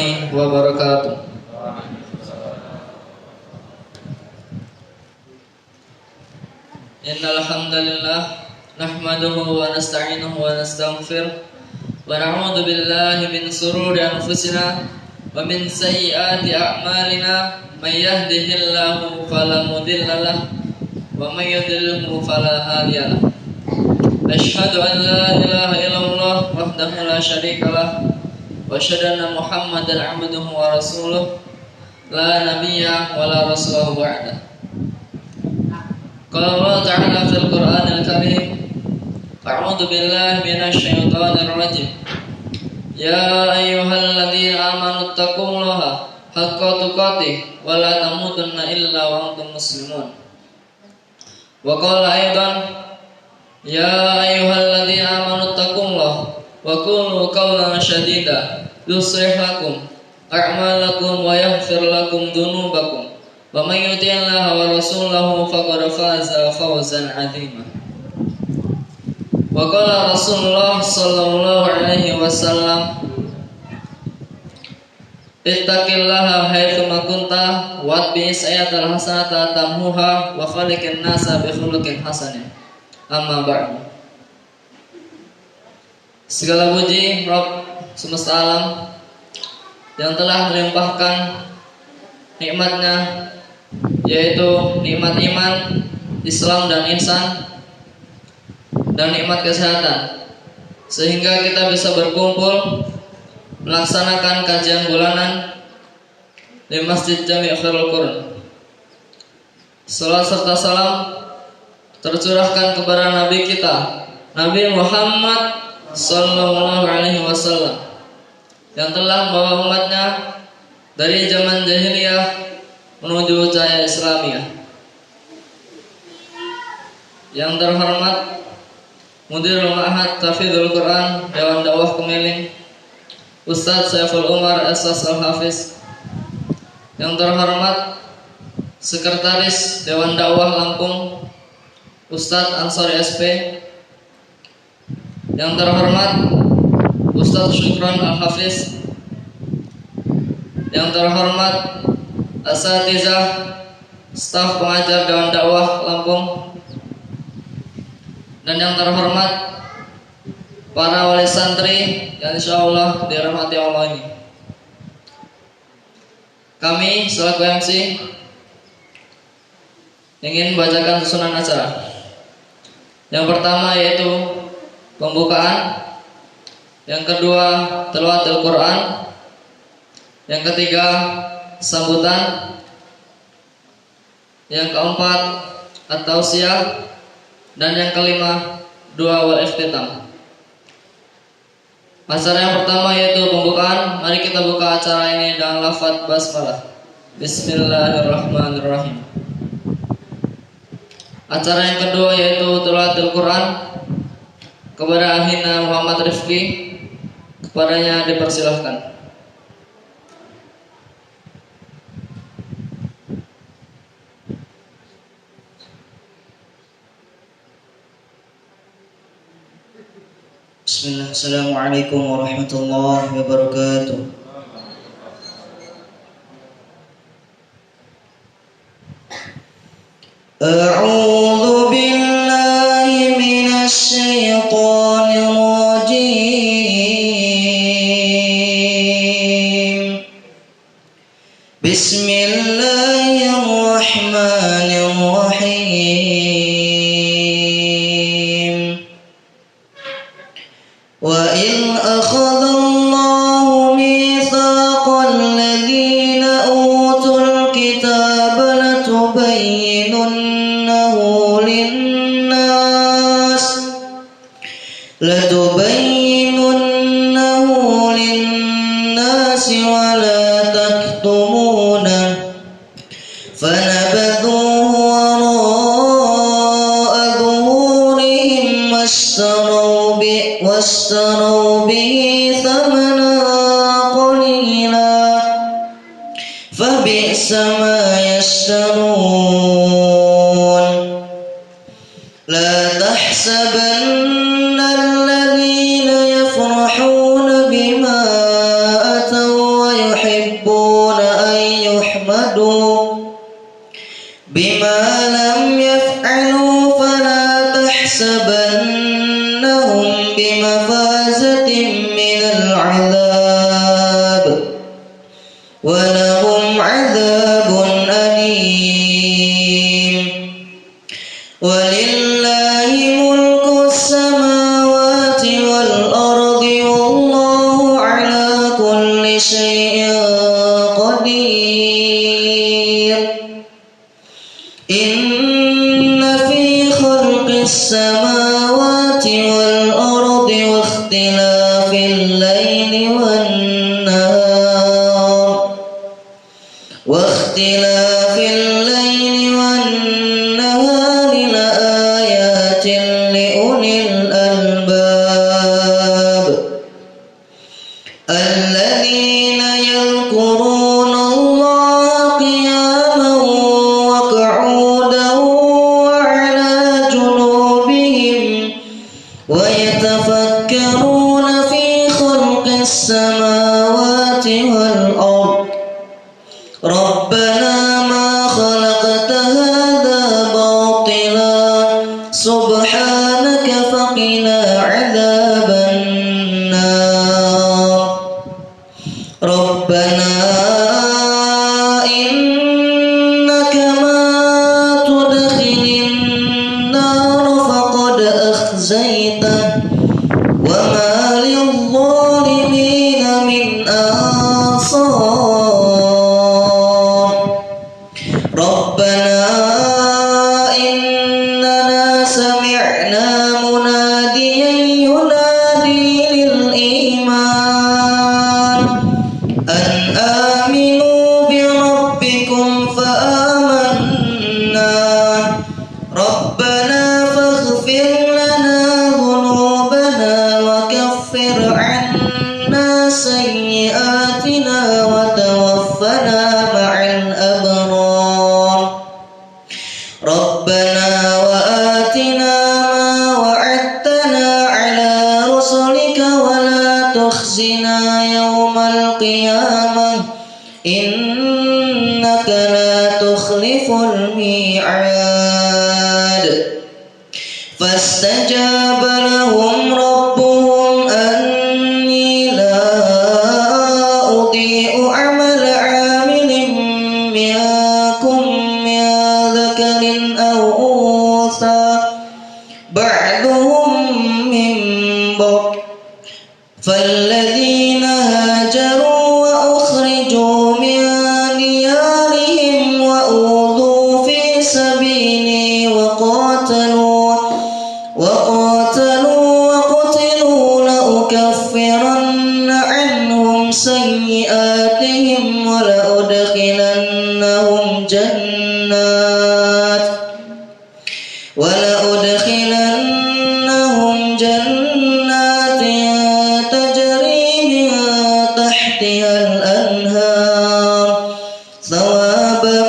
warahmatullahi wabarakatuh. Innal hamdalillah nahmaduhu wa nasta'inuhu wa nastaghfiruh wa na'udzu billahi min shururi anfusina wa min sayyiati a'malina may yahdihillahu fala mudilla lahu wa may yudlilhu fala hadiya lahu. Asyhadu an la ilaha illallah wahdahu la syarika lahu wa asyhadu anna Muhammadan 'abduhu wa rasuluh la nabiyya wa la rasulahu ba'da. Qala Allah ta'ala fil Qur'anil Karim, a'udzu billahi minasy syaithanir rajim. Ya ayyuhalladzina amanu taqullaha haqqa tuqatih wa la tamutunna illa wa antum muslimun. Wa qala aidan, ya ayyuhalladzina amanu taqullaha wa qulu qawlan shadida yuslih lakum a'malakum wa yaghfir lakum dhunubakum wa may yuti'illaha wa rasulahu faqad faza fawzan 'azima. Wa qala Rasulullah sallallahu alaihi wasallam, ittaqillaha haitsu ma kunta watbi sayyatal hasanata tamhuha wa khaliqin nasa bi khuluqin hasanin. Amma ba'du. Segala puji Rabb semesta alam yang telah melimpahkan nikmatnya, yaitu nikmat iman, Islam dan ihsan, dan nikmat kesehatan, sehingga kita bisa berkumpul melaksanakan kajian bulanan di Masjid Jami' Khairul Qur'an. Salam serta salam tercurahkan kepada Nabi kita, Nabi Muhammad sallallahu alaihi wasallam, yang telah membawa umatnya dari zaman jahiliyah menuju cahaya Islamiyah. Yang terhormat Mudirul Ma'had Tahfidzul Quran Dewan Dakwah Kemiling Ustadz Saiful Umar Asas Al-Hafiz. Yang terhormat Sekretaris Dewan Dakwah Lampung Ustadz Ansori SP. Yang terhormat Ustadz Syukron Al-Hafiz. Yang terhormat Asatizah staf pengajar Dewan Dakwah Lampung. Dan yang terhormat para wali santri yang insyaallah dirahmati Allah ini. Kami selaku MC ingin bacakan susunan acara. Yang pertama yaitu pembukaan, yang kedua tilawah Quran, yang ketiga sambutan, yang keempat at-tausiyah, dan yang kelima doa wal ikhtitam. Acara yang pertama yaitu pembukaan. Mari kita buka acara ini dengan lafaz basmalah. Bismillahirrahmanirrahim. Acara yang kedua yaitu tilawatul Quran. Kepada Ahina Muhammad Rifki, kepadanya dipersilahkan. Bismillah. Assalamualaikum warahmatullahi wabarakatuh. A'udzu billahi minasy syaithanir rajim. Bismillahirrahmanirrahim. Wa in akhadallahu mitsaqal ladzina utul kitaba latubayyinunnahu lin-nasi wa la taktumunah fanabadhuhu wara'a dhuhurihim واشتروا به ثمنا قليلا فبئس ما يشترون لا تحسبن الذين يفرحون بما أتوا وعدوا بما لم يفعلوا فلا تحسبنهم بمفازة من العذاب ولهم عذاب أليم ولله ملك السماوات والأرض والله على كل شيء قدير إن في خلق السماوات والأرض واختلاف الليل والنهار لآيات لأولي الألباب الذين يذكرون الله قياما وقعودا وعلى جنوبهم ويتفكرون في خلق السماوات والأرض ربنا ما خلقت هذا باطلا سبحانك فقنا عذاب النار ربنا إنك ما تدخل النار فقد أخزيته وما للظالمين من أنصار ربنا إننا سمعنا مناديا ينادي للإيمان أن آمنوا بربكم فآمنا ربنا فاغفر لنا ذنوبنا وكفر عنا سيئاتنا وتوفنا مع الأبرار ربنا وآتنا ما وعدتنا على رسلك ولا تخزنا يوم القيامة إنك لا تخلف الميعاد فاستجاب لهم ربهم أني لا أضيع عمل عامل منكم من ذكر أو أنثى بعضهم من بعض فالذين هاجروا وأخرجوا من ديارهم وأوذوا في سبيلي وقاتلوا وقتلوا لأكفرن عنهم سيئاتهم ولأدخلنهم جنات تجري من تحتها الأنهار ثوابا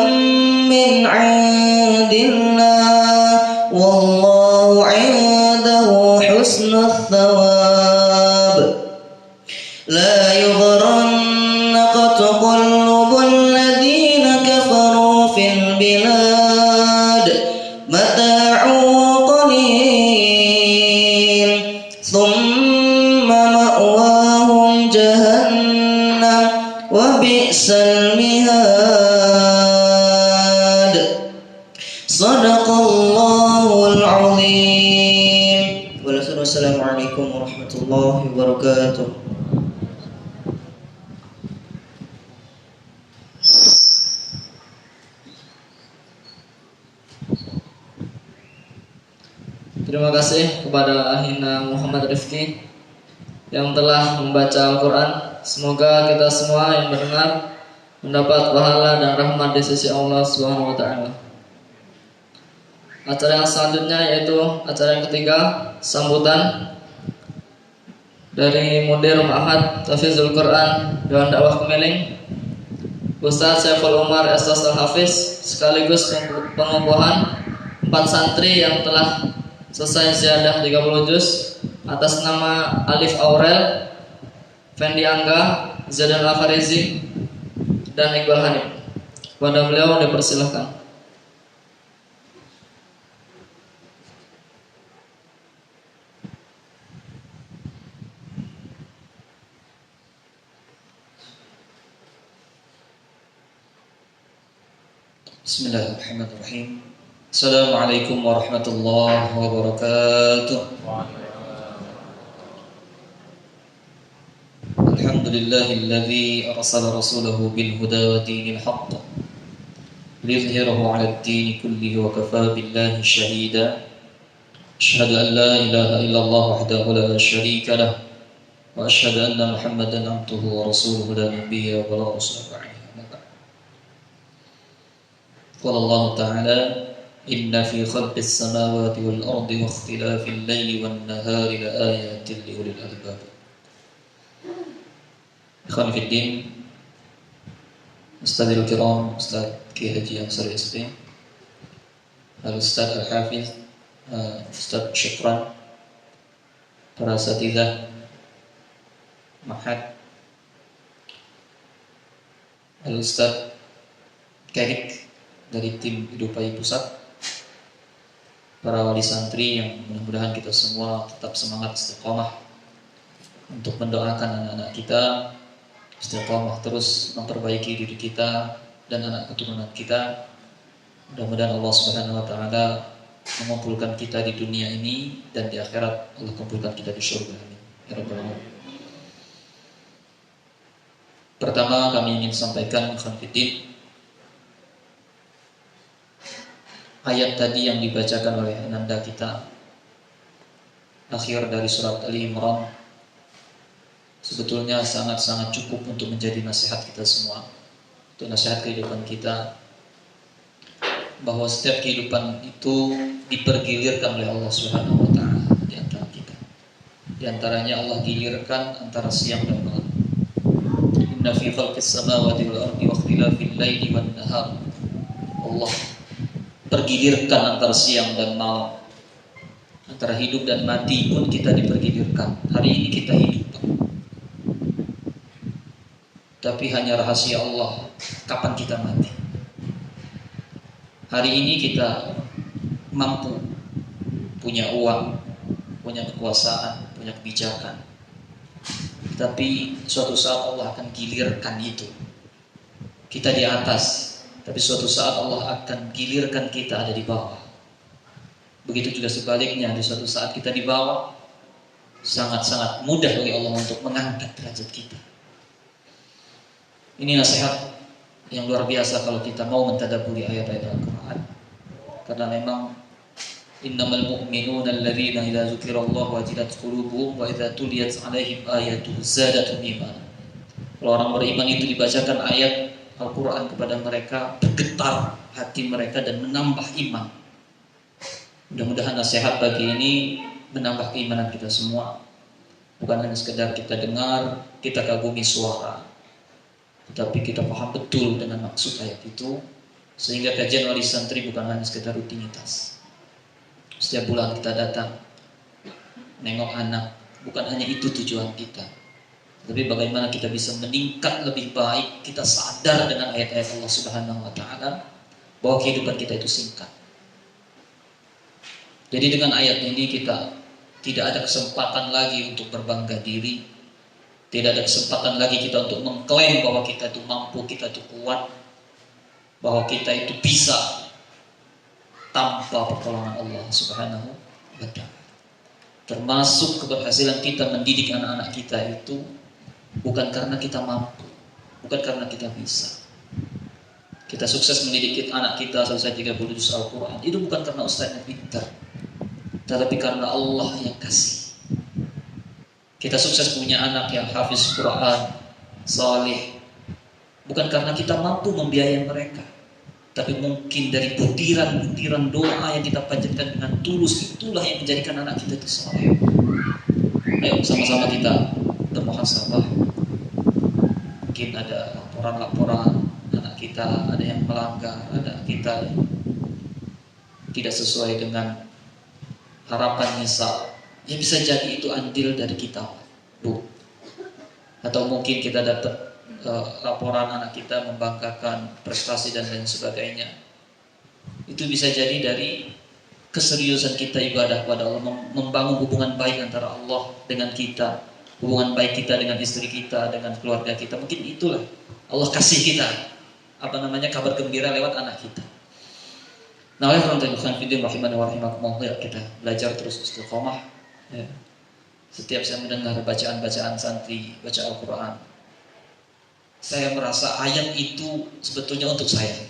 من عند الله والله عنده حسن الثواب لا يغرنك تقلب الذين كفروا في البلاد متاع قليل ثم مأواهم جهنم وبئس المهاد صدق الله العظيم والسلام عليكم ورحمة الله وبركاته. Terima kasih kepada Ahina Muhammad Rifki yang telah membaca Al-Quran. Semoga kita semua yang mendengar mendapat pahala dan rahmat di sisi Allah Subhanahu wa Ta'ala. Acara yang selanjutnya yaitu acara yang ketiga, sambutan dari Mudir Ma'had Tahfidzul Quran dan Dakwah Kemiling, Ustaz Syaiful Umar Estos Al-Hafiz, sekaligus pengukuhan 4 santri yang telah selesai ziyadah 30 juz atas nama Alif Aurel, Fendi Angga, Zadan Al-Farizi, dan Iqbal Hanif. Kepada beliau dipersilahkan. Bismillahirrahmanirrahim. Assalamualaikum warahmatullahi wabarakatuh. Alhamdulillahilladzi arsala rasulahu bil huda wa dinil haqq liyudhhirahu 'alad dini kullihi wa kafaa billahi shahida. Asyhadu an la ilaha illallah wahdahu la syarika lah wa asyhadu anna Muhammadan 'abduhu wa rasuluhu la nabiyya wa la rasula ba'dahu. Qala Allah Ta'ala inna fi khalqis samawati wal ardi wa ikhtilafil laili wan nahari la ayatin li ulil albab. Ikhwan fi din, Ustadzul Kiram, Ustadz Ki Haji Ansari SP, Al-Ustadz Al-Hafiz, Ustadz Syukran, para asatidzah Mahad, Al-Ustadz Kerik dari tim Hidupai Pusat, para wali santri yang mudah-mudahan kita semua tetap semangat istiqomah untuk mendoakan anak-anak kita istiqomah terus memperbaiki diri kita dan anak keturunan kita. Mudah-mudahan Allah Subhanahu wa taala mengumpulkan kita di dunia ini dan di akhirat Allah kumpulkan kita di surga. Amin. Ya rabbal alamin. Pertama kami ingin sampaikan khonfiddin, ayat tadi yang dibacakan oleh ananda kita akhir dari surat Ali Imran sebetulnya sangat-sangat cukup untuk menjadi nasihat kita semua, untuk nasihat kehidupan kita, bahwa setiap kehidupan itu dipergilirkan oleh Allah Subhanahu wa taala di antara kita. Di antaranya Allah gilirkan antara siang dan malam. Inna fi khalqis samawati wal ardi wa ikhtilafil laili wan nahar. Allah pergilirkan antara siang dan malam, antara hidup dan mati pun kita dipergilirkan. Hari ini kita hidup, tapi hanya rahasia Allah kapan kita mati. Hari ini kita mampu punya uang, punya kekuasaan, punya kebijakan, tapi suatu saat Allah akan gilirkan itu. Kita di atas, tapi suatu saat Allah akan gilirkan kita ada di bawah. Begitu juga sebaliknya, di suatu saat kita di bawah, sangat-sangat mudah bagi Allah untuk mengangkat derajat kita. Ini nasihat yang luar biasa kalau kita mau mentadabburi ayat-ayat Al-Quran. Karena memang innamal mu'minuna alladzina idza dzukirallahu wajilat qulubuhum wa idza tuliyat 'alaihim ayatuhu zadatuhum imanan. Kalau orang beriman itu dibacakan ayat Al-Quran kepada mereka, bergetar hati mereka dan menambah iman. Mudah-mudahan nasihat pagi ini menambah keimanan kita semua. Bukan hanya sekedar kita dengar, kita kagumi suara, tetapi kita paham betul dengan maksud ayat itu, sehingga kajian wali santri bukan hanya sekedar rutinitas. Setiap bulan kita datang nengok anak, bukan hanya itu tujuan kita, tapi bagaimana kita bisa meningkat lebih baik. Kita sadar dengan ayat-ayat Allah Subhanahu wa taala bahwa kehidupan kita itu singkat. Jadi dengan ayat ini kita tidak ada kesempatan lagi untuk berbangga diri. Tidak ada kesempatan lagi kita untuk mengklaim bahwa kita itu mampu, kita itu kuat, bahwa kita itu bisa tanpa pertolongan Allah Subhanahu wa taala. Termasuk keberhasilan kita mendidik anak-anak kita itu bukan karena kita mampu, bukan karena kita bisa. Kita sukses mendidik anak kita selesai 30 juz Al-Quran, itu bukan karena ustaznya pintar, tetapi karena Allah yang kasih. Kita sukses punya anak yang hafiz Quran, saleh, bukan karena kita mampu membiayai mereka, tapi mungkin dari butiran-butiran doa yang kita panjatkan dengan tulus, itulah yang menjadikan anak kita itu saleh. Ayo sama-sama kita bermuhasabah. Mungkin ada laporan-laporan anak kita, ada yang melanggar, ada kita yang tidak sesuai dengan harapan misal, ya bisa jadi itu andil dari kita, Bu. Atau mungkin kita dapat laporan anak kita membanggakan prestasi dan lain sebagainya. Itu bisa jadi dari keseriusan kita ibadah kepada Allah, membangun hubungan baik antara Allah dengan kita, hubungan baik kita dengan istri kita, dengan keluarga kita. Mungkin itulah Allah kasih kita kabar gembira lewat anak kita. Nah, oleh karena itu rahimani wa rahimakumullah, ya, kita belajar terus istiqomah. Ya. Setiap saya mendengar bacaan-bacaan santri baca Al-Quran, saya merasa ayat itu sebetulnya untuk saya.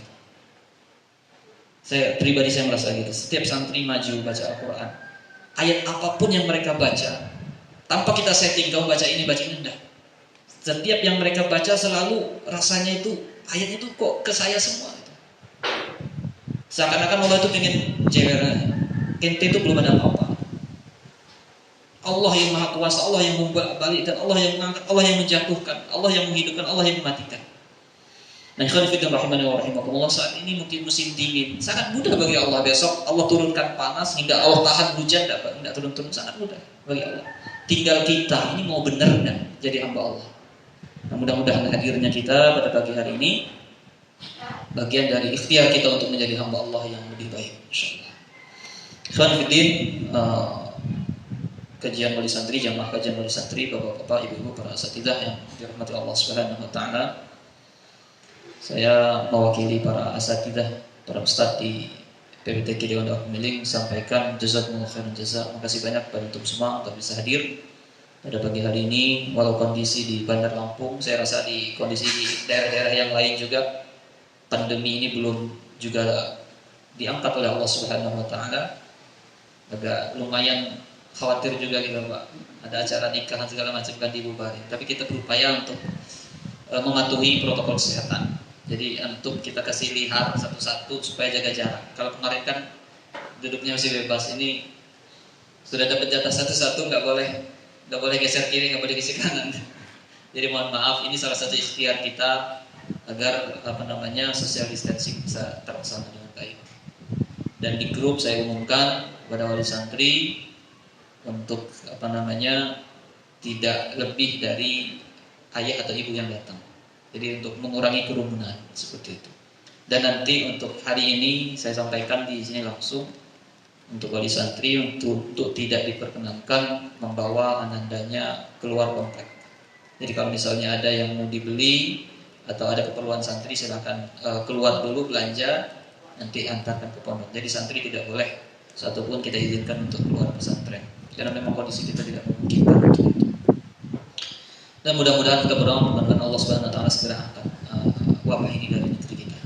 Saya pribadi saya merasa gitu. Setiap santri maju baca Al-Quran, ayat apapun yang mereka baca, tanpa kita setting kamu baca ini enggak. Setiap yang mereka baca selalu rasanya itu ayat itu kok ke saya semua. Seakan-akan Allah itu pengen jewer, ente itu belum ada apa-apa. Allah yang maha kuasa, Allah yang membalikkan, Allah yang mengangkat, Allah yang menjatuhkan, Allah yang menghidupkan, Allah yang mematikan. Nah, ikhwan fillah rahimani wa rahimakumullah, saat ini mungkin musim dingin, sangat mudah bagi Allah. Besok Allah turunkan panas hingga Allah tahan hujan, tidak turun-turun, sangat mudah bagi Allah. Tinggal kita ini mau benar enggak jadi hamba Allah. Nah, mudah-mudahan hadirnya kita pada pagi hari ini bagian dari ikhtiar kita untuk menjadi hamba Allah yang lebih baik, insyaallah. Ikhwan fillah, kajian wali santri, jamaah kajian wali santri, bapak-bapak, ibu-ibu, para asatidzah yang dirahmati Allah Subhanahu wa taala. Saya mewakili para asatidzah, para ustadz di PPTK Dewan Dakwah Pemiling sampaikan jazakumullah khairan jazak. Makasih banyak kepada antum semua untuk bisa hadir pada pagi hari ini. Walau kondisi di Bandar Lampung, saya rasa di kondisi di daerah-daerah yang lain juga pandemi ini belum juga diangkat oleh Allah Subhanahu wa taala. Agak lumayan khawatir juga gitu Pak. Ada acara nikahan segala macam kan dibubarin. Tapi kita berupaya untuk mematuhi protokol kesehatan. Jadi antum kita kasih lihat satu-satu supaya jaga jarak. Kalau kemarin kan duduknya masih bebas, ini sudah dapat jatah satu-satu, nggak boleh geser kiri, nggak boleh geser kanan. Jadi mohon maaf, ini salah satu ikhtiar kita agar social distancing bisa terlaksana dengan baik. Dan di grup saya umumkan kepada wali santri untuk tidak lebih dari ayah atau ibu yang datang. Jadi untuk mengurangi kerumunan seperti itu. Dan nanti untuk hari ini saya sampaikan di sini langsung untuk wali santri untuk tidak diperkenankan membawa anandanya keluar komplek. Jadi kalau misalnya ada yang mau dibeli atau ada keperluan santri, silakan keluar dulu belanja, nanti antarkan ke pondok. Jadi santri tidak boleh satupun kita izinkan untuk keluar pesantren karena memang kondisi kita tidak memungkinkan untuk itu. Dan mudah-mudahan kita berdoa Allah Subhanahu wa taala segera angkat wabah ini dari negeri kita.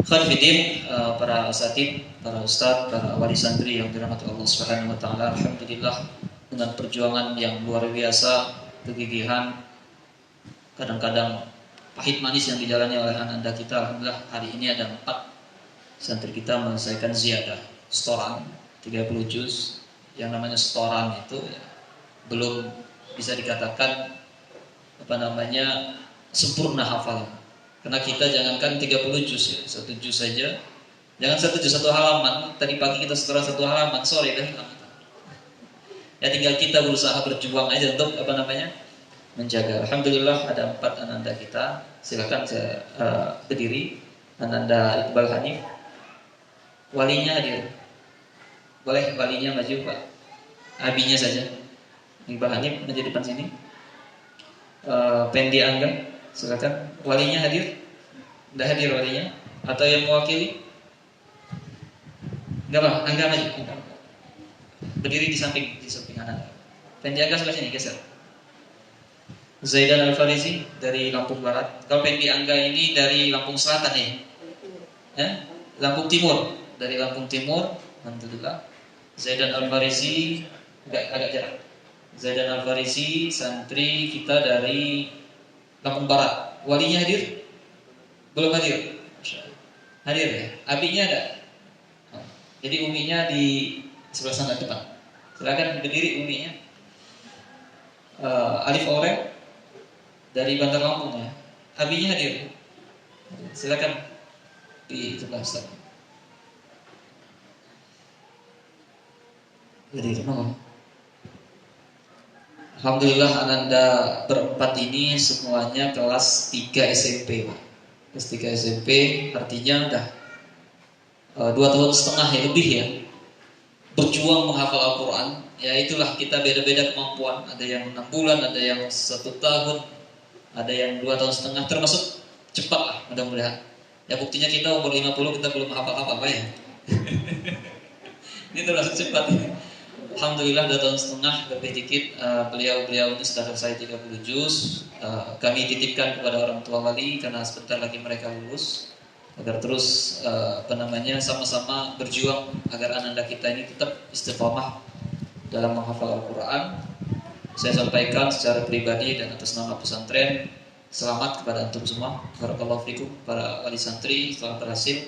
Khairuddin, para asatid, para ustadz, para wali santri yang dirahmati Allah Subhanahu wa taala, alhamdulillah dengan perjuangan yang luar biasa, kegigihan, kadang-kadang pahit manis yang dijalani oleh ananda kita, alhamdulillah hari ini ada 4 santri kita menyelesaikan ziyadah setoran 30 juz. Yang namanya setoran itu ya, belum bisa dikatakan sempurna hafal. Karena kita jangankan 30 juz ya, 1 juz saja. Jangan 1 juz 1 halaman. Tadi pagi kita setoran 1 halaman, sore kan. Ya tinggal kita berusaha berjuang aja untuk menjaga. Alhamdulillah ada 4 ananda kita. Silakan saya berdiri. Ananda Iqbal Hanif. Walinya hadir. Boleh walinya maju Pak. Abinya saja. Iqbal Hanif maju depan sini. Pendi Angga, silakan. Walinya hadir? Tidak hadir walinya? Atau yang mewakili? Enggak Pak, Angga maju. Berdiri di samping Ananda. Pendi Angga sebelah sini, geser. Zaidan Al-Farizi dari Lampung Barat. Kalau Pendi Angga ini dari Lampung Selatan ya? Lampung Timur. Dari Lampung Timur, alhamdulillah. Zaidan Al-Farizi agak jarak. Zaidan Al-Farizi santri kita dari Lampung Barat. Walinya hadir? Belum hadir? Hadir ya? Abinya ada? Jadi uminya di sebelah sana depan. Silakan berdiri uminya. Alif Orel dari Bandar Lampung ya. Abinya hadir? Silakan di sebelah sana. Jadi kenapa? Alhamdulillah Ananda berempat ini semuanya kelas 3 SMP, Pak. Kelas 3 SMP artinya udah 2 tahun setengah ya lebih ya berjuang menghafal Al-Quran. Ya itulah, kita beda-beda kemampuan. Ada yang 6 bulan, ada yang 1 tahun, ada yang 2 tahun setengah. Termasuk cepat lah mudah-mudahan. Ya buktinya kita umur 50 kita belum hafal-hafal apa ya. Ini termasuk cepat. Alhamdulillah 2 tahun setengah lebih dikit. Beliau ini sudah selesai 30 juz. Kami titipkan kepada orang tua wali karena sebentar lagi mereka lulus, agar terus sama-sama berjuang agar Ananda kita ini tetap istiqomah dalam menghafal Al-Quran. Saya sampaikan secara pribadi dan atas nama pesantren, selamat kepada antum semua. Barakallahu fikum, para wali santri telah berhasil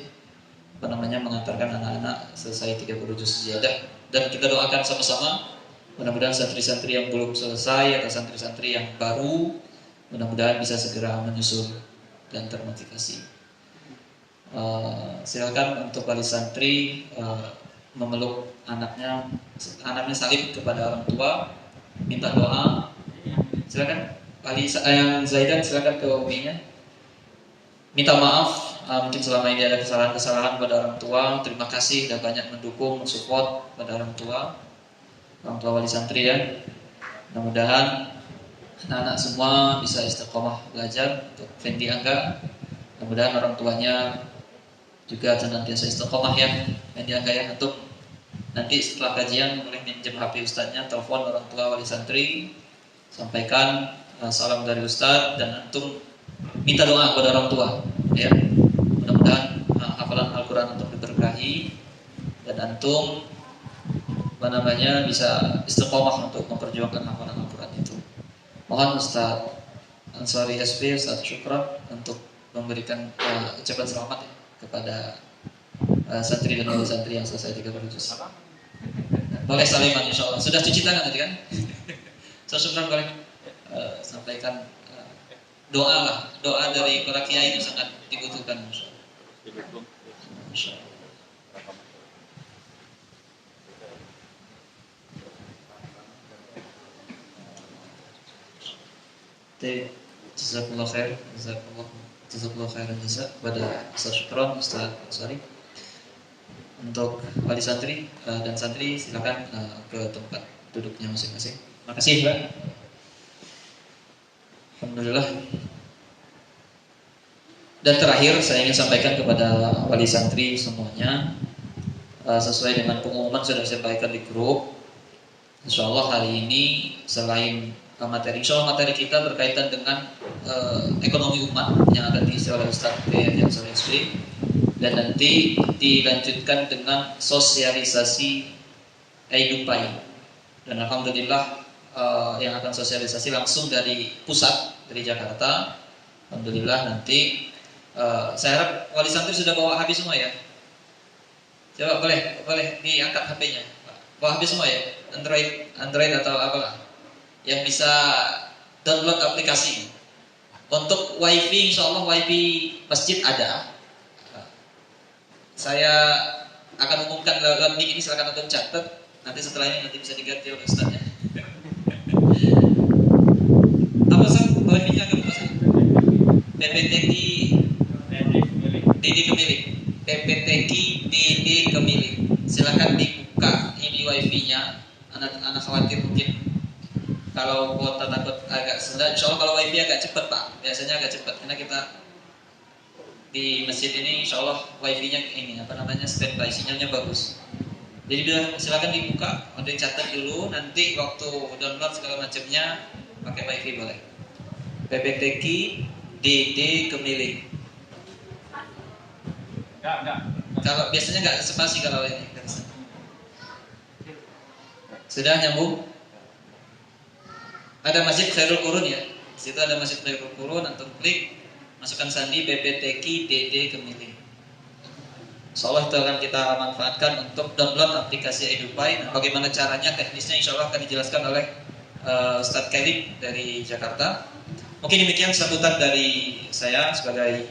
mengantarkan anak-anak selesai 30 juz sejadah. Dan kita doakan sama-sama, mudah-mudahan santri-santri yang belum selesai atau santri-santri yang baru, mudah-mudahan bisa segera menyusul dan termotivasi. Silakan untuk wali santri memeluk anaknya salim kepada orang tua, minta doa. Silakan wali yang Zaidan, silakan ke uminya. Minta maaf, mungkin selama ini ada kesalahan-kesalahan pada orang tua. Terima kasih sudah banyak mendukung, mensupport pada orang tua wali santri ya. Mudah-mudahan anak-anak semua bisa istiqomah belajar. Untuk Fendi Angga, mudah-mudahan orang tuanya juga senantiasa istiqomah ya. Fendi Angga ya, untuk nanti setelah kajian boleh minjem HP ustadznya, telepon orang tua wali santri, sampaikan salam dari ustadz, dan antum minta doa kepada orang tua ya. Mudah-mudahan hafalan Al-Quran untuk diberkahi dan antum bisa istiqomah untuk memperjuangkan hafalan Al-Quran itu. Mohon Ustaz Ansari SP, Ustaz Syukran untuk memberikan ucapan selamat ya, kepada santri dan wali santri yang selesai 30 juz. Boleh saliman insyaallah. Sudah cuci tangan tadi kan? Ustaz Syukran boleh sampaikan doa dari para kiai itu sangat dibutuhkan insyaallah. Jazakallah khair, jazakallah khairan jazak kepada Ustaz Syukron, Ustaz Ansari. Untuk wali santri dan santri silakan ke tempat duduknya masing-masing. Makasih Pak. Alhamdulillah. Dan terakhir saya ingin sampaikan kepada wali santri semuanya, sesuai dengan pengumuman sudah saya sampaikan di grup. Insyaallah hari ini selain insyaallah materi kita berkaitan dengan ekonomi umat yang akan diisi oleh Ustaz P.M. SP, dan nanti dilanjutkan dengan sosialisasi Edupai. Dan alhamdulillah yang akan sosialisasi langsung dari pusat, dari Jakarta. Alhamdulillah nanti saya harap wali santri sudah bawa HP semua ya. Coba boleh diangkat HP-nya. Bawa HP semua ya, Android atau apalah yang bisa download aplikasi. Untuk WiFi, insyaallah WiFi masjid ada. Saya akan umumkan dalam link ini, silakan untuk catat. Nanti setelah ini bisa diganti oleh ustaznya. Apa sih WiFi-nya agak apa sih? PPTQ DD Kemiling. PPTQ DD Kemiling. Silakan dibuka ini WiFi-nya. Anak khawatir mungkin kalau kuota takut agak sendat. Insyaallah kalau WiFi agak cepat Pak, biasanya agak cepat karena kita di masjid ini insyaallah WiFi-nya ini standby, sinyalnya bagus. Jadi silakan dibuka, nanti catat dulu, nanti waktu download segala macamnya pakai WiFi boleh. PPTQ DD Kemiling. Enggak. Kalau biasanya enggak spasi kalau ini. Sudah nyambung? Ada Masjid Khairul Qurun ya. Di situ ada Masjid Khairul Qurun, antum klik, masukkan sandi PPTQ DD Kemiling. Insyaallah itu akan kita manfaatkan untuk download aplikasi Edupai. Nah, bagaimana caranya, teknisnya insyaallah akan dijelaskan oleh Ustadz Kerim dari Jakarta. Mungkin demikian sambutan dari saya sebagai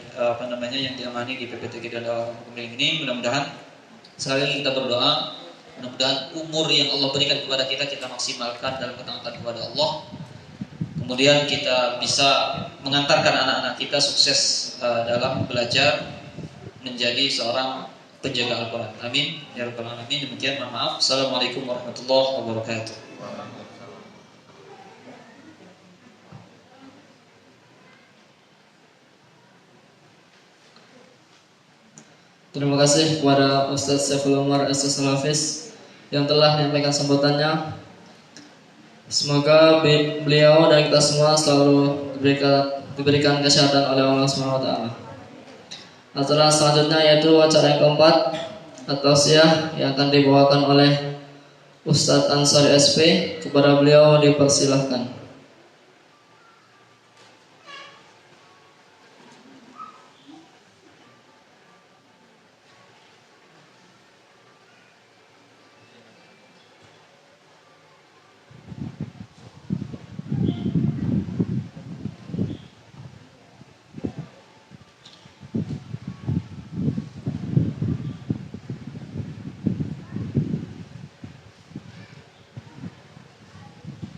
yang diamani di PPTQ dan Kemiling ini. Mudah-mudahan sekali kita berdoa, Mudah-mudahan umur yang Allah berikan kepada kita maksimalkan dalam ketaatan kepada Allah. Kemudian kita bisa mengantarkan anak-anak kita sukses dalam belajar menjadi seorang penjaga Al-Quran. Amin ya rabbal alamin. Demikian, mohon maaf. Assalamualaikum warahmatullahi wabarakatuh. Terima kasih kepada Ustaz Saiful Umar As-Salafiz yang telah menyampaikan sambutannya. Semoga beliau dan kita semua selalu diberikan kesehatan oleh Allah SWT. Acara selanjutnya yaitu acara yang keempat, at-tausiah, yang akan dibawakan oleh Ustadz Ansari SP. Kepada beliau dipersilahkan.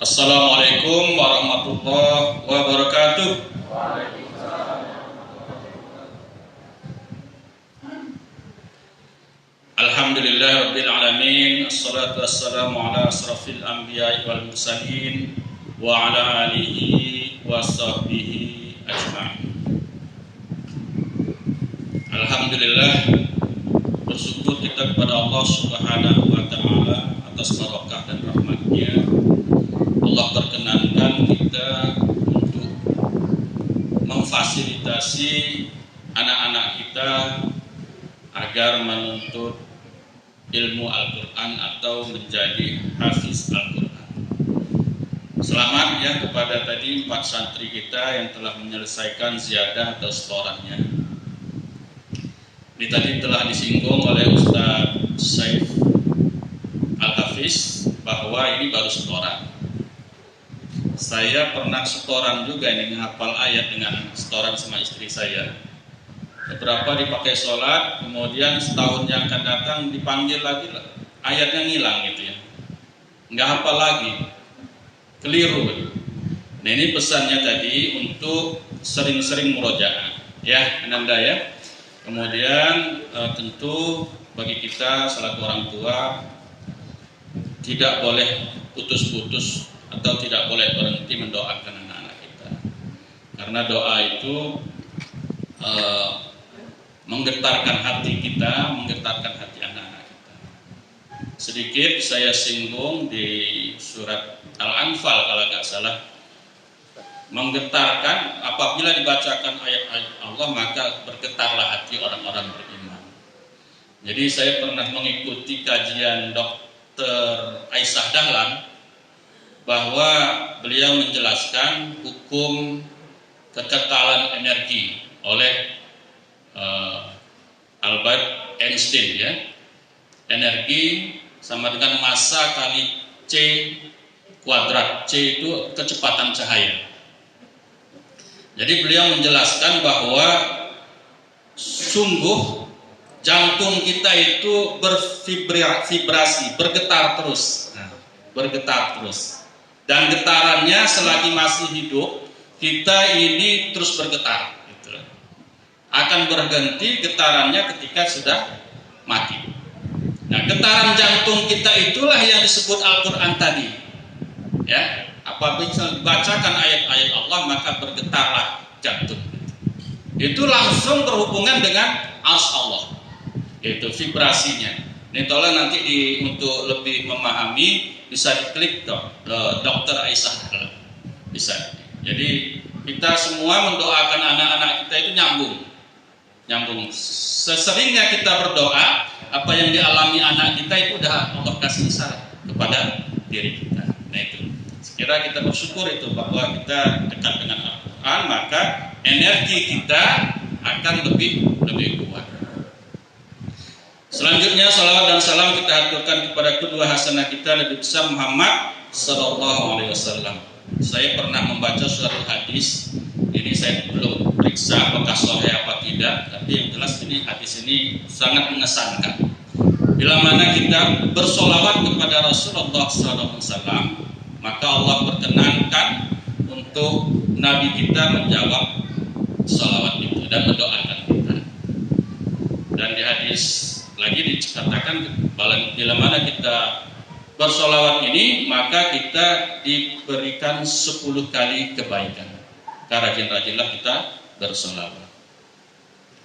Assalamualaikum warahmatullahi wabarakatuh. Alhamdulillahirabbil alamin. Assalatu wassalamu ala asrafil anbiya'i wal mursalin wa ala alihi wa sahbihi ajma'in. Alhamdulillah, bersyukur kita kepada Allah Subhanahu wa taala atas barakah dan rahmat-Nya. Allah perkenankan kita untuk memfasilitasi anak-anak kita agar menuntut ilmu Al-Quran atau menjadi hafiz Al-Quran. Selamat ya kepada tadi 4 santri kita yang telah menyelesaikan ziyadah atau setorannya. Ini tadi telah disinggung oleh Ustaz Saif Al-Hafiz bahwa ini baru setoran. Saya pernah setoran juga ini, menghafal ayat dengan setoran sama istri saya. Beberapa dipakai sholat, kemudian setahun yang akan datang dipanggil lagi, ayatnya ngilang gitu ya, nggak hafal lagi, keliru. Nah ini pesannya tadi untuk sering-sering murojaah, ya Ananda ya. Kemudian tentu bagi kita selaku orang tua tidak boleh putus-putus atau tidak boleh berhenti mendoakan anak-anak kita, karena doa itu menggetarkan hati kita, menggetarkan hati anak-anak kita. Sedikit saya singgung di surat Al-Anfal kalau nggak salah, menggetarkan apabila dibacakan ayat-ayat Allah maka bergetarlah hati orang-orang beriman. Jadi saya pernah mengikuti kajian Dr. Aisyah Dahlan, bahwa beliau menjelaskan hukum kekekalan energi oleh Albert Einstein ya. Energi sama dengan massa kali C kuadrat. C itu kecepatan cahaya. Jadi beliau menjelaskan bahwa sungguh jantung kita itu bervibrasi, bergetar terus. Bergetar terus. Dan getarannya selagi masih hidup, kita ini terus bergetar gitu. Akan berhenti getarannya ketika sudah mati. Nah, getaran jantung kita itulah yang disebut Al-Quran tadi ya. Apabila dibacakan ayat-ayat Allah maka bergetarlah jantung. Itu langsung berhubungan dengan arsy Allah, itu vibrasinya. Ini tolong nanti untuk lebih memahami bisa diklik Dr. Aisyah bisa. Jadi kita semua mendoakan anak-anak kita itu nyambung. Seseringnya kita berdoa, apa yang dialami anak kita itu udah Allah kasih isyarat kepada diri kita. Nah itu, sekira kita bersyukur itu bahwa kita dekat dengan Al-Quran, maka energi kita akan lebih kuat. Selanjutnya salawat dan salam kita aturkan kepada kedua hasanah kita Nabi besar Muhammad sallallahu alaihi wasallam. Saya pernah membaca suatu hadis, ini saya belum periksa apakah sahih apa tidak, tapi yang jelas ini hadis ini sangat mengesankan. bila mana kita bersolawat kepada Rasulullah SAW, maka Allah berkenankan untuk Nabi kita menjawab solawat itu dan mendoakan kita. Dan di hadis lagi dikatakan bila mana kita bersolawat ini, maka kita diberikan 10 kali kebaikan. Karena rajin-rajinlah kita bersolawat.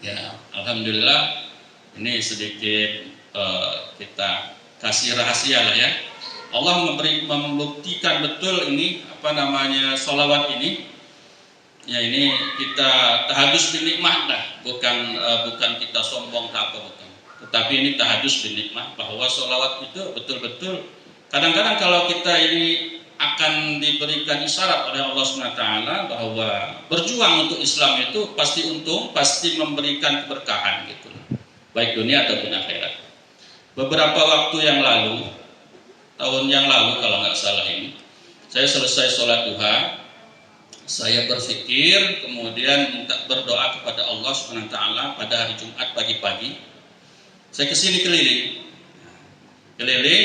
Ya, alhamdulillah ini sedikit kita kasih rahasia lah ya. Allah membuktikan betul ini solawat ini. Ya, ini kita tahadus bin nikmah lah, bukan kita sombong apa bukan. Tetapi ini tahadus bin nikmah bahwa solawat itu betul-betul kadang-kadang kalau kita ini akan diberikan isyarat oleh Allah SWT bahwa berjuang untuk Islam itu pasti untung, pasti memberikan keberkahan gitu, baik dunia ataupun akhirat. Beberapa waktu yang lalu, tahun yang lalu kalau nggak salah ini, saya selesai sholat duha, saya berpikir kemudian minta berdoa kepada Allah SWT pada hari Jumat pagi-pagi. Saya kesini keliling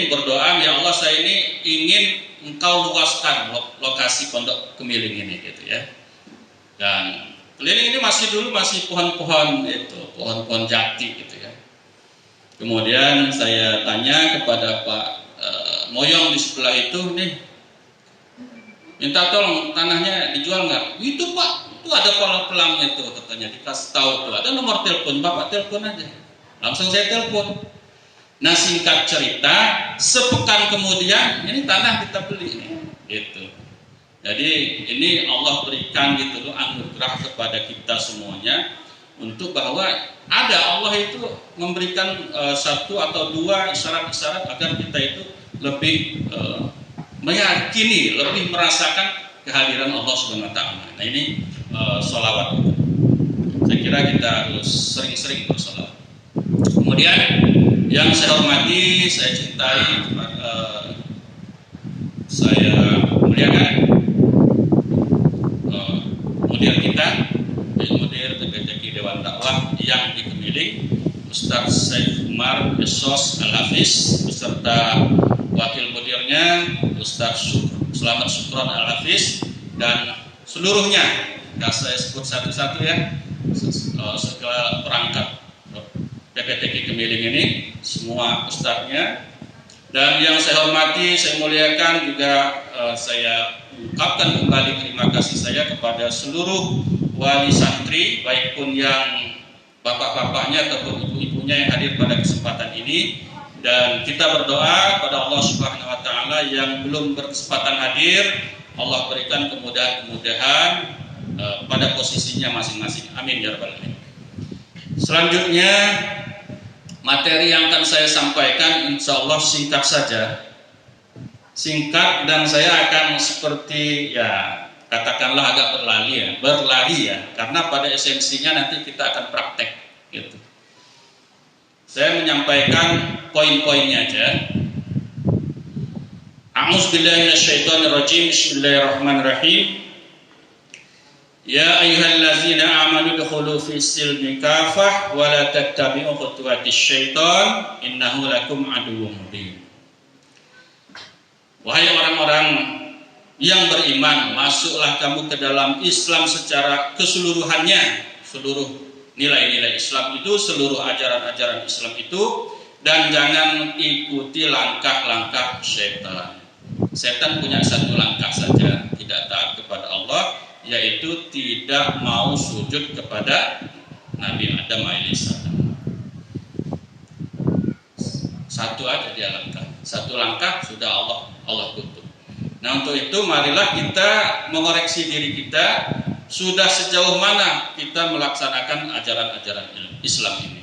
berdoa, ya Allah saya ini ingin Engkau luaskan lokasi pondok Kemiling ini gitu ya. Dan keliling ini masih pohon-pohon itu, pohon-pohon jati gitu ya. Kemudian saya tanya kepada Pak Moyong di sebelah itu, nih minta tolong tanahnya dijual nggak? Itu Pak, itu ada pelangnya tuh katanya, dikasih tahu tuh ada nomor telepon, Bapak telepon aja. Langsung saya telepon. Nah singkat cerita, sepekan kemudian ini tanah kita beli nih, gitu. Jadi ini Allah berikan gitu loh anugerah kepada kita semuanya untuk bahwa ada Allah itu memberikan 1 atau 2 isyarat-isyarat agar kita itu lebih meyakini, lebih merasakan kehadiran Allah Subhanahu Wa Taala. Nah ini sholawat. Saya kira kita harus sering-sering bersolawat. Kemudian yang saya hormati, saya cintai, saya muliakan mudir kita, mudir PPTQ Dewan Dakwah yang di Kemiling, Ustaz Said Umar Esos Al-Hafiz, beserta wakil mudirnya Ustaz Selamat Syukron Al-Hafiz, dan seluruhnya, saya sebut satu-satu ya, segala perangkat PPTQ Kemiling ini, semua ustadznya. Dan yang saya hormati, saya muliakan juga, saya ungkapkan kembali terima kasih saya kepada seluruh wali santri, baik pun yang bapak-bapaknya ataupun ibu-ibunya yang hadir pada kesempatan ini. Dan kita berdoa pada Allah Subhanahu Wa Taala yang belum berkesempatan hadir, Allah berikan kemudahan-kemudahan pada posisinya masing-masing. Amin ya rabbal alamin. Selanjutnya materi yang akan saya sampaikan insya Allah singkat saja, singkat, dan saya akan seperti ya katakanlah agak berlari ya, karena pada esensinya nanti kita akan praktek gitu. Saya menyampaikan poin-poinnya aja. A'udzubillahi minasyaitonirrajim. Bismillahirrahmanirrahim. Ya ayyuhallazina amanu dukhulu fis silmi kafah wa la tattabi'u khutuwatis syaitan innahu lakum aduwwum mubin. Wahai orang-orang yang beriman, masuklah kamu ke dalam Islam secara keseluruhannya, seluruh nilai-nilai Islam itu, seluruh ajaran-ajaran Islam itu, dan jangan ikuti langkah-langkah syaitan. Setan punya satu langkah saja, tidak taat kepada Allah, yaitu tidak mau sujud kepada Nabi Adam alaihissalam. Satu aja dia langkah, satu langkah sudah Allah tutup. Nah untuk itu marilah kita mengoreksi diri kita, sudah sejauh mana kita melaksanakan ajaran-ajaran Islam ini.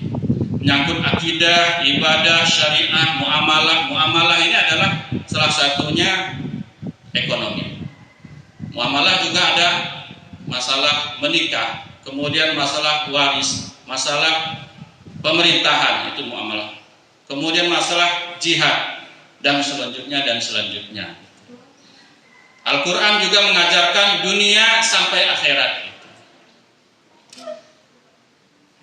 Menyangkut akidah, ibadah, syariah, muamalah. Muamalah ini adalah salah satunya ekonomi. Muamalah juga ada masalah menikah, kemudian masalah waris, masalah pemerintahan, itu muamalah. Kemudian masalah jihad, dan selanjutnya. Al-Quran juga mengajarkan dunia sampai akhirat.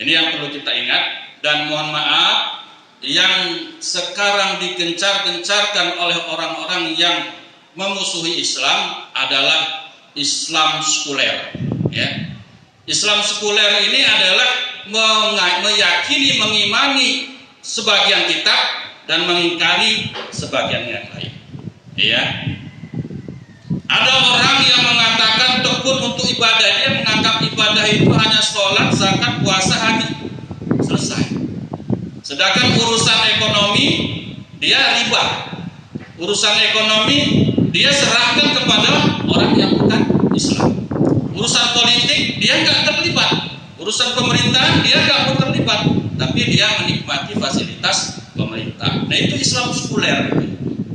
Ini yang perlu kita ingat, dan mohon maaf yang sekarang digencar-gencarkan oleh orang-orang yang memusuhi Islam adalah Islam sekuler. Ya. Islam sekuler ini adalah meyakini, mengimani sebagian kitab dan mengingkari sebagian yang lain. Ya. Ada orang yang mengatakan tekun untuk ibadah, dia menganggap ibadah itu hanya sholat, zakat, puasa, haji, selesai. Sedangkan urusan ekonomi dia riba, urusan ekonomi dia serahkan kepada orang yang bukan Islam. Urusan politik dia nggak terlibat, urusan pemerintahan dia nggak terlibat, tapi dia menikmati fasilitas pemerintah. Nah itu Islam sekuler,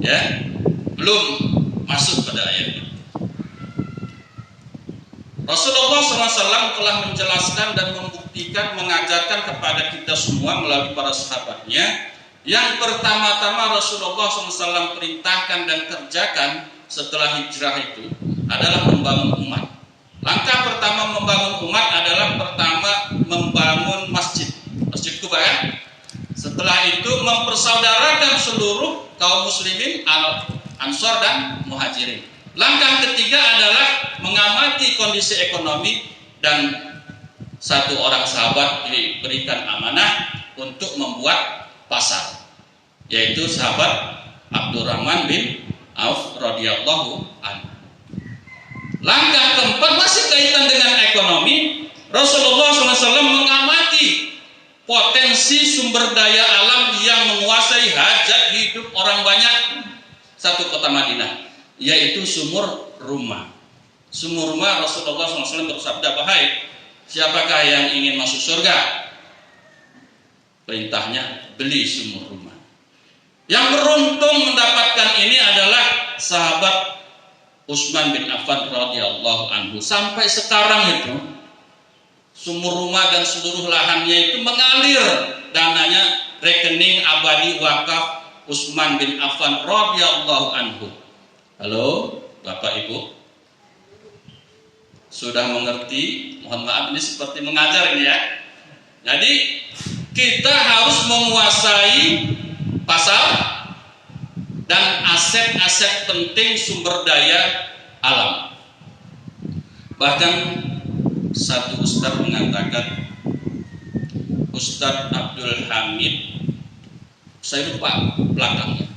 ya, belum masuk pada ayat itu. Rasulullah SAW telah menjelaskan dan membuktikan, mengajarkan kepada kita semua melalui para sahabatnya. Yang pertama-tama Rasulullah SAW perintahkan dan kerjakan setelah hijrah itu adalah membangun umat. Langkah pertama membangun umat adalah pertama membangun masjid Kuba. Setelah itu mempersaudarakan seluruh kaum muslimin Ansor dan Muhajirin. Langkah ketiga adalah mengamati kondisi ekonomi dan satu orang sahabat diberikan amanah untuk membuat pasar, yaitu sahabat Abdurrahman bin Auf radhiyallahu anhu. Langkah keempat masih kaitan dengan ekonomi. Rasulullah SAW mengamati potensi sumber daya alam yang menguasai hajat hidup orang banyak satu kota Madinah, yaitu sumur rumah. Sumur rumah, Rasulullah SAW bersabda, "Wahai siapakah yang ingin masuk surga?" Perintahnya, beli sumur rumah. Yang beruntung mendapatkan ini adalah sahabat Utsman bin Affan radhiyallahu anhu. Sampai sekarang itu sumur rumah dan seluruh lahannya itu mengalir dananya rekening abadi wakaf Utsman bin Affan radhiyallahu anhu. Halo, Bapak Ibu, sudah mengerti? Mohon maaf, ini seperti mengajar ini ya. Jadi kita harus menguasai pasar dan aset-aset penting sumber daya alam. Bahkan satu ustaz mengatakan, Ustaz Abdul Hamid, saya lupa belakangnya,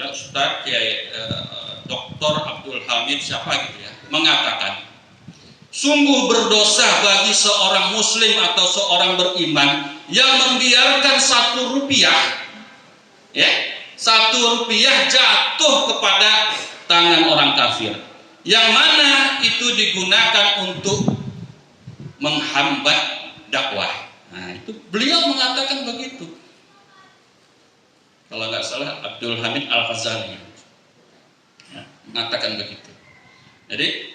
Ustaz Dr. Abdul Hamid siapa gitu ya, mengatakan, sungguh berdosa bagi seorang muslim atau seorang beriman yang membiarkan 1 rupiah, ya, 1 rupiah jatuh kepada tangan orang kafir, yang mana itu digunakan untuk menghambat dakwah. Nah, itu beliau mengatakan begitu. Kalau nggak salah Abdul Hamid Al-Ghazali ya, mengatakan begitu. Jadi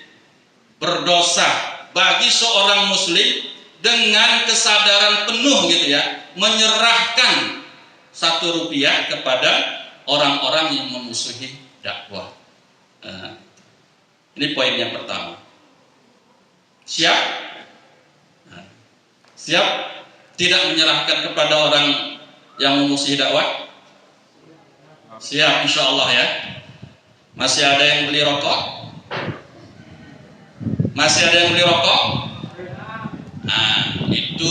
berdosa bagi seorang muslim dengan kesadaran penuh gitu ya, menyerahkan 1 rupiah kepada orang-orang yang memusuhi dakwah. Ini poin yang pertama. Siap? Siap tidak menyerahkan kepada orang yang memusuhi dakwah? Siap, insya Allah ya. Masih ada yang beli rokok? Masih ada yang beli rokok? Nah, itu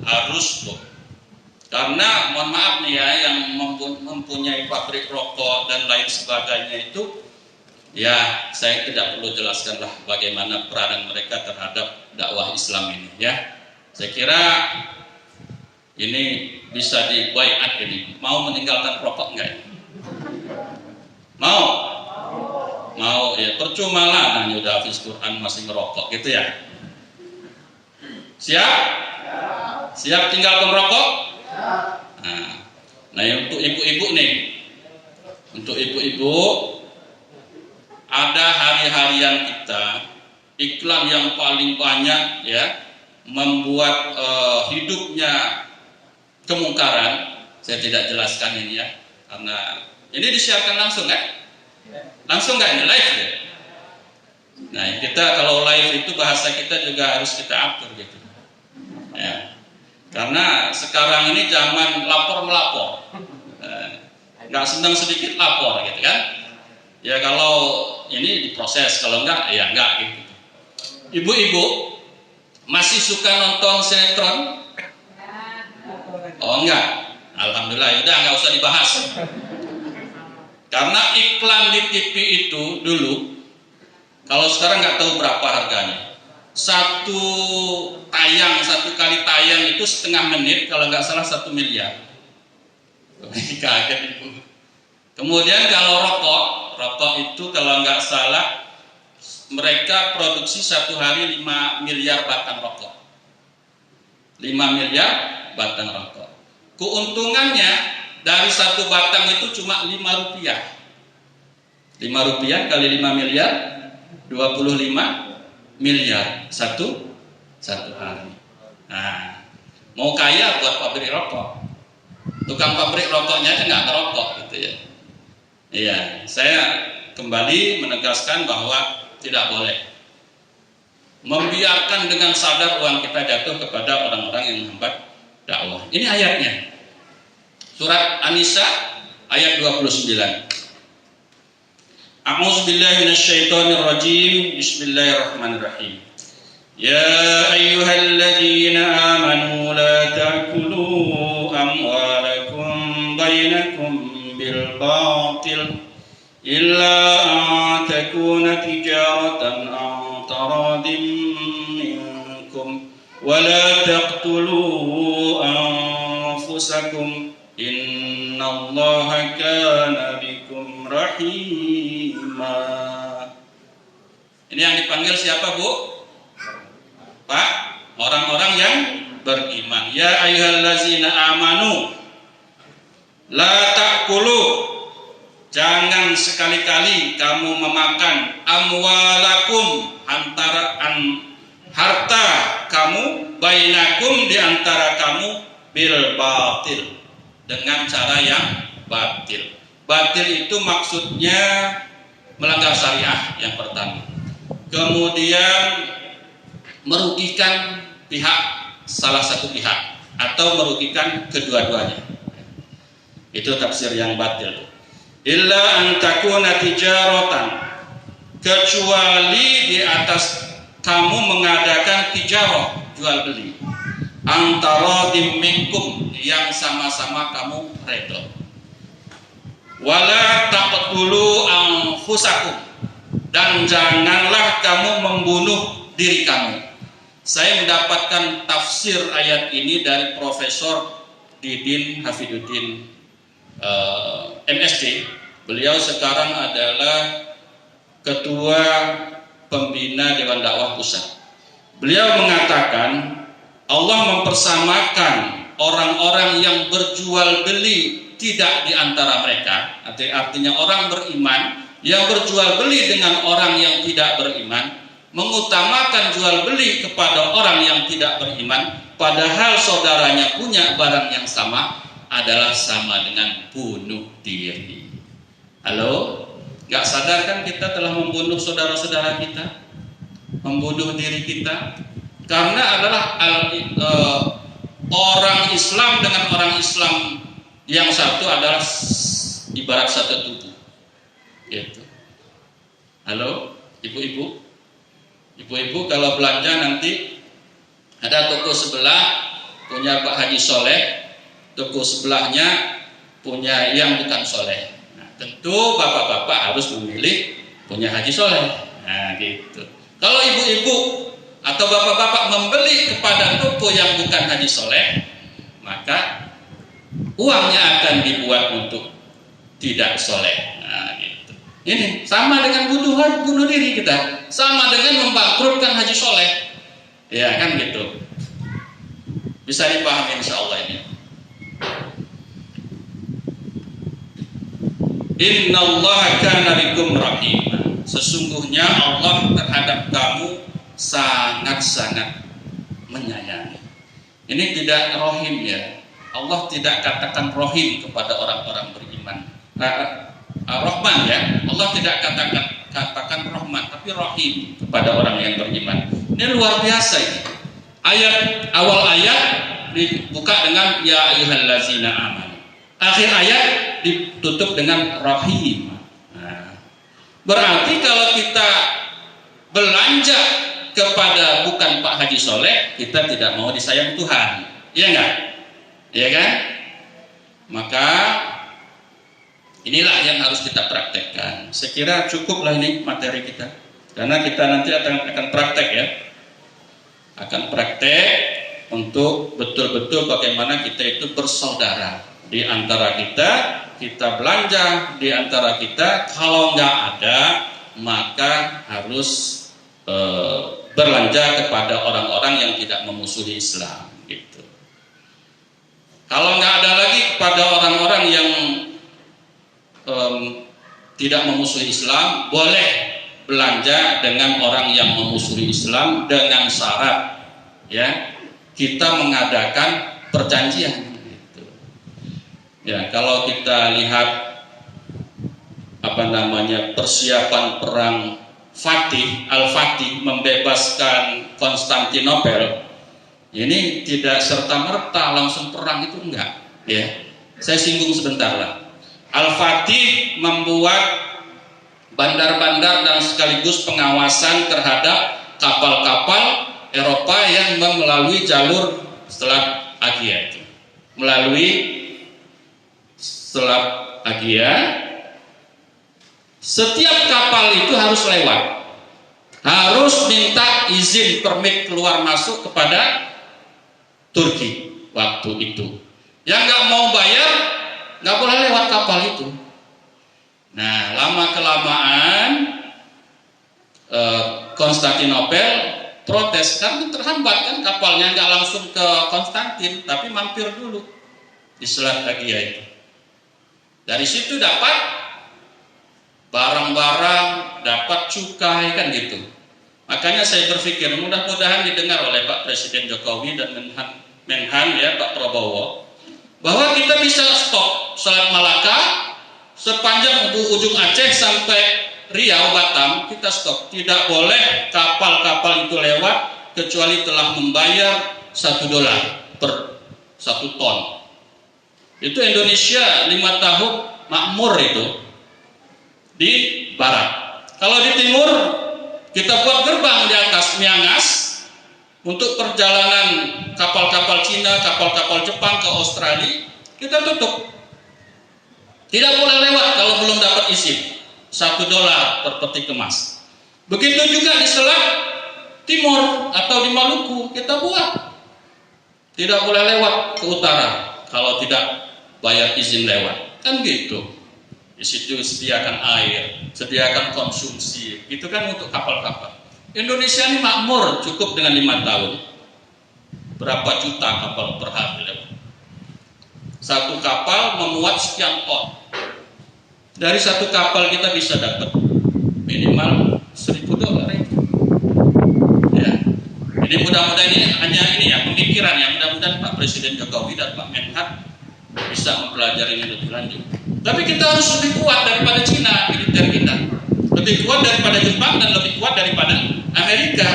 harus loh. Karena mohon maaf nih ya, yang mempunyai pabrik rokok dan lain sebagainya itu, ya saya tidak perlu jelaskan lah bagaimana peranan mereka terhadap dakwah Islam ini ya. Saya kira ini bisa dibaiat ini. Mau meninggalkan rokok enggak? Mau? Mau ya, percuma lah nanya udah hafiz Quran masih ngerokok gitu ya. Siap? Siap tinggalkan rokok? Nah, untuk ibu-ibu nih, untuk ibu-ibu ada hari-harian kita, iklan yang paling banyak ya, membuat hidupnya kemungkaran. Saya tidak jelaskan ini ya, karena ini disiarkan langsung kan? Langsung nggak ini live ya? Nah, kita kalau live itu bahasa kita juga harus kita atur gitu ya. Karena sekarang ini zaman lapor melapor nggak senang sedikit lapor gitu kan. Ya kalau ini diproses, kalau enggak ya enggak gitu. Ibu-ibu masih suka nonton sinetron? Oh enggak, alhamdulillah, udah nggak usah dibahas. Karena iklan di TV itu dulu, kalau sekarang nggak tahu berapa harganya. Satu kali tayang itu setengah menit, kalau nggak salah 1 miliar. Kaget ibu. Kemudian kalau rokok itu kalau nggak salah mereka produksi satu hari 5 miliar batang rokok. 5 miliar batang rokok. Keuntungannya dari satu batang itu cuma 5 rupiah. 5 rupiah kali 5 miliar 25 miliar satu hari. Nah, mau kaya buat pabrik rokok. Tukang pabrik rokoknya aja nggak ngerokok gitu ya. Iya, saya kembali menegaskan bahwa tidak boleh membiarkan dengan sadar uang kita jatuh kepada orang-orang yang menghambat dakwah. Ini ayatnya. Surat An-Nisa ayat 29. A'udzu billahi minasyaitonir rajim. Bismillahirrahmanirrahim. Ya ayyuhalladzina amanu la ta'kulu amwalakum bainakum bil batil illa an takuna tijaratan an taradin minkum wa la taqtulu anfusakum innallaha kana bikum rahima. Ini yang dipanggil siapa, Bu? Pak, orang-orang yang beriman. Ya ayyuhallazina amanu la ta'kulu, jangan sekali-kali kamu memakan amwalakum, harta kamu, bainakum, di antara kamu, bil batil, dengan cara yang batil. Batil itu maksudnya melanggar syariah yang pertama. Kemudian merugikan salah satu pihak atau merugikan kedua-duanya. Itu tafsir yang batil. Illa an takuna tijaratan, kecuali di atas kamu mengadakan tijarah, jual beli, antara minkum, yang sama-sama kamu redha. Wala taqtulu anfusakum, dan janganlah kamu membunuh diri kamu. Saya mendapatkan tafsir ayat ini dari Profesor Didin Hafiduddin MSD. Beliau sekarang adalah Ketua Pembina Dewan Dakwah Pusat. Beliau mengatakan Allah mempersamakan orang-orang yang berjual beli tidak di antara mereka. Artinya orang beriman yang berjual beli dengan orang yang tidak beriman, mengutamakan jual beli kepada orang yang tidak beriman, padahal saudaranya punya barang yang sama, adalah sama dengan bunuh diri. Halo? Gak sadar kan kita telah membunuh saudara-saudara kita, membunuh diri kita, karena adalah orang Islam dengan orang Islam yang satu adalah ibarat satu tubuh. Gitu. Halo, ibu-ibu? Ibu-ibu kalau belanja nanti ada toko sebelah punya Pak Haji Soleh, toko sebelahnya punya yang bukan Soleh. Nah, tentu bapak-bapak harus memilih punya Haji Soleh. Nah, gitu. Kalau ibu-ibu atau bapak-bapak membeli kepada toko yang bukan Haji Soleh, maka uangnya akan dibuat untuk tidak soleh. Nah, gitu. Ini sama dengan bunuh diri kita, sama dengan membangkrutkan Haji Soleh, ya kan gitu. Bisa dipahami insya Allah ini. Innallaha kana bikum rahima. Sesungguhnya Allah terhadap kamu sangat-sangat menyayangi. Ini tidak rohim ya. Allah tidak katakan rohim kepada orang-orang beriman. Rahman ya. Allah tidak katakan rahman, tapi rahim kepada orang yang beriman. Ini luar biasa ini. Awal ayat dibuka dengan ya ayyuhallazina amanu. Akhir ayat ditutup dengan rahim. Nah, berarti kalau kita belanja kepada bukan Pak Haji Soleh, kita tidak mau disayang Tuhan. Iya enggak? Iya kan? Maka inilah yang harus kita praktekkan. Saya kira cukuplah ini materi kita. Karena kita nanti akan praktek ya. Akan praktek untuk betul-betul bagaimana kita itu bersaudara. Di antara kita belanja di antara kita. Kalau nggak ada, maka harus berlanja kepada orang-orang yang tidak memusuhi Islam. Gitu. Kalau nggak ada lagi kepada orang-orang yang tidak memusuhi Islam, boleh belanja dengan orang yang memusuhi Islam dengan syarat ya kita mengadakan perjanjian gitu. Ya, kalau kita lihat persiapan perang Al-Fatih membebaskan Konstantinopel, ini tidak serta-merta langsung perang, itu enggak ya. Saya singgung sebentar lah. Al-Fatih membuat bandar-bandar dan sekaligus pengawasan terhadap kapal-kapal Eropa yang melalui jalur Selat Agia itu. Melalui Selat Agia, setiap kapal itu harus lewat. Harus minta izin permit keluar masuk kepada Turki waktu itu. Yang nggak mau bayar, nggak boleh lewat kapal itu. Nah, lama-kelamaan Konstantinopel protes karena terhambat kan kapalnya, nggak langsung ke Konstantin, tapi mampir dulu di Selat Agia itu. Dari situ dapat barang-barang, dapat cukai kan gitu. Makanya saya berpikir mudah-mudahan didengar oleh Pak Presiden Jokowi dan Menhan ya Pak Prabowo, bahwa kita bisa stop Selat Malaka sepanjang ujung Aceh sampai Riau, Batam, kita stop. Tidak boleh kapal-kapal itu lewat kecuali telah membayar $1 per 1 ton. Itu Indonesia 5 tahun makmur itu di barat. Kalau di timur kita buat gerbang di atas Miangas untuk perjalanan kapal-kapal Cina, kapal-kapal Jepang ke Australia, kita tutup. Tidak boleh lewat kalau belum dapat izin. $1 per peti kemas. Begitu juga di Selat Timur atau di Maluku kita buat. Tidak boleh lewat ke utara kalau tidak bayar izin lewat. Kan gitu. Di situ sediakan air, sediakan konsumsi. Itu kan untuk kapal-kapal. Indonesia ini makmur cukup dengan 5 tahun. Berapa juta kapal per hari lewat. Satu kapal memuat sekian ton. Dari satu kapal kita bisa dapat minimal $1.000 itu. Ya. Ini mudah-mudahan ini hanya ini ya pemikiran ya. Mudah-mudahan Pak Presiden Jokowi dan Pak Menhan bisa mempelajari ini lebih lanjut. Tapi kita harus lebih kuat daripada Cina militer kita. Lebih kuat daripada Jepang dan lebih kuat daripada Amerika.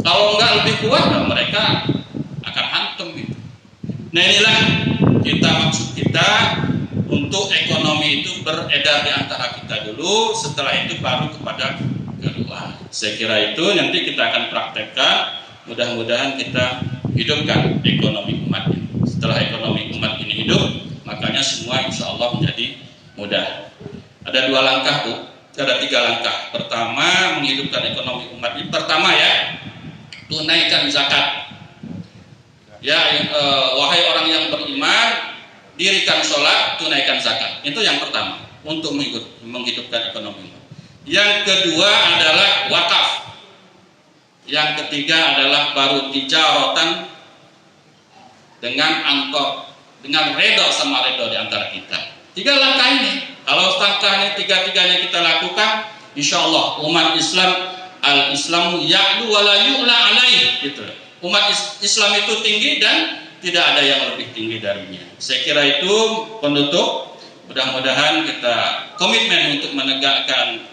Kalau enggak lebih kuat, mereka akan hantam gitu. Nah inilah maksud kita untuk ekonomi itu beredar di antara kita dulu, setelah itu baru kepada kedua. Saya kira itu nanti kita akan praktekkan, mudah-mudahan kita hidupkan ekonomi umat ini. Setelah ekonomi umat ini hidup, makanya semua insya Allah menjadi mudah. Ada 2 langkah Bu, ada 3 langkah. Pertama, menghidupkan ekonomi umat ini. Pertama ya, tunaikan zakat. Ya, wahai orang yang beriman, dirikan sholat, tunaikan zakat. Itu yang pertama untuk menghidupkan ekonomi. Yang kedua adalah wakaf. Yang ketiga adalah baru tijaratan dengan angkor, dengan redha sama redha di antara kita. 3 langkah ini. Kalau langkah ini 3-tiganya kita lakukan, insya Allah umat Islam al-Islamu ya'lu wa la yu'la alaih gitu. Umat Islam itu tinggi dan tidak ada yang lebih tinggi darinya. Saya kira itu penutup. Mudah-mudahan kita komitmen untuk menegakkan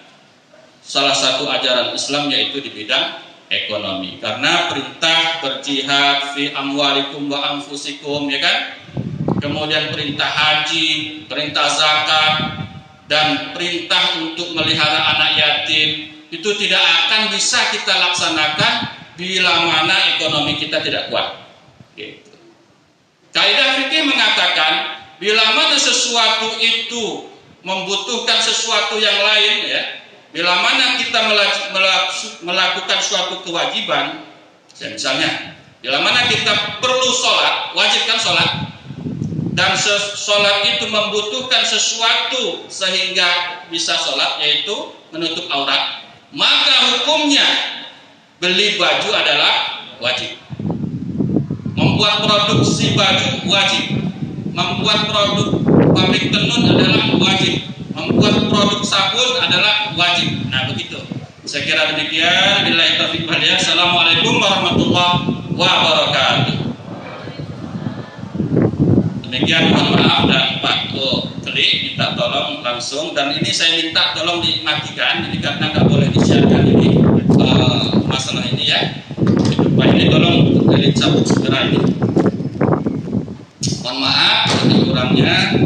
salah satu ajaran Islam yaitu di bidang ekonomi. Karena perintah berjihad fi amwalikum wa anfusikum ya kan? kemudian perintah haji, perintah zakat, dan perintah untuk melihara anak yatim, itu tidak akan bisa kita laksanakan bila mana ekonomi kita tidak kuat. Gitu. Kaidah fikih mengatakan bila mana sesuatu itu membutuhkan sesuatu yang lain, ya, bila mana kita melakukan suatu kewajiban, ya, misalnya bila mana kita perlu sholat, wajibkan sholat, dan sholat itu membutuhkan sesuatu sehingga bisa sholat, yaitu menutup aurat, maka hukumnya beli baju adalah wajib. Membuat produksi baju wajib. Membuat produk pabrik tenun adalah wajib. Membuat produk sabun adalah wajib. Nah, begitu. Saya kira demikian. Billahi taufiq wal hidayah. Assalamualaikum warahmatullahi wabarakatuh. Demikian, mohon maaf, dan Pak Klik minta tolong langsung, dan ini saya minta tolong dimatikan, ini karena nggak boleh disiarkan ini masalah ini, ya. Pak ini tolong dicabut segera ini. Mohon maaf kurangnya.